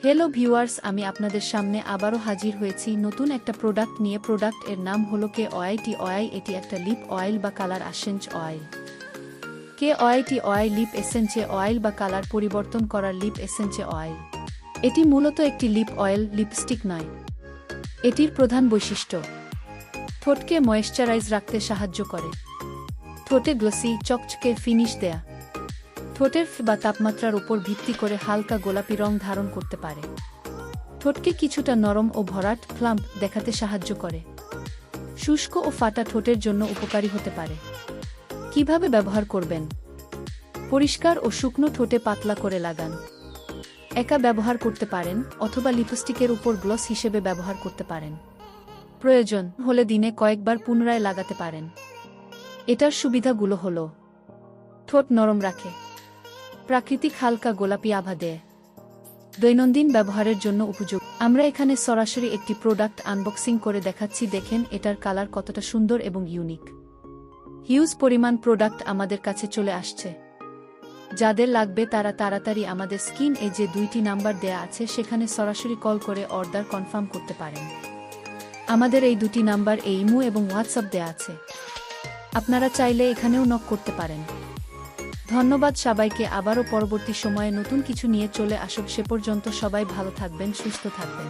Hello viewers, আমি আপনাদের সামনে আবারও হাজির হয়েছি নতুন একটা প্রোডাক্ট নিয়ে। প্রোডাক্ট এর নাম হলো KOIT অয়েল। এটি একটা লিপ অয়েল বা colour essence oil. KOIT oil lip এসেন্সে অয়েল বা কালার পরিবর্তন করার লিপ এসেন্সে অয়েল। এটি মূলত একটি লিপ অয়েল, লিপস্টিক নয়। এটির প্রধান বৈশিষ্ট্য, ঠোঁটকে ময়েশ্চারাইজ রাখতে সাহায্য করে, ঠোঁটে গ্লসি চকচকে ফিনিশ দেয়া, ঠোঁটের বা তাপমাত্রার উপর ভিত্তি করে হালকা গোলাপি রং ধারণ করতে পারে, ঠোঁটকে কিছুটা নরম ও ভরাট প্লাম্প দেখাতে সাহায্য করে, শুষ্ক ও ফাটা ঠোঁটের জন্য উপকারী হতে পারে। কিভাবে ব্যবহার করবেন? পরিষ্কার ও শুকনো ঠোঁটে পাতলা করে লাগান। একা ব্যবহার করতে পারেন অথবা লিপস্টিকের উপর গ্লস হিসেবে ব্যবহার করতে পারেন। প্রয়োজন হলে দিনে কয়েকবার পুনরায় লাগাতে পারেন। এটার সুবিধাগুলো হলো, ঠোঁট নরম রাখে, প্রাকৃতিক হালকা গোলাপি আভা দেয়, দৈনন্দিন ব্যবহারের জন্য উপযোগী। আমরা এখানে সরাসরি একটি প্রোডাক্ট আনবক্সিং করে দেখাচ্ছি, দেখেন এটার কালার কতটা সুন্দর এবং ইউনিক। হিউজ পরিমাণ প্রোডাক্ট আমাদের কাছে চলে আসছে। যাদের লাগবে তারা তাড়াতাড়ি আমাদের স্ক্রিন এ যে 2টি নাম্বার দেয়া আছে সেখানে সরাসরি কল করে অর্ডার কনফার্ম করতে পারেন। আমাদের এই 2টি নাম্বার ইমো এবং হোয়াটসঅ্যাপ দেয়া আছে, আপনারা চাইলে এখানেও নক করতে পারেন। ধন্যবাদ সবাইকে। আবারও পরবর্তী সময়ে নতুন কিছু নিয়ে চলে আসব। সে পর্যন্ত সবাই ভালো থাকবেন, সুস্থ থাকবেন।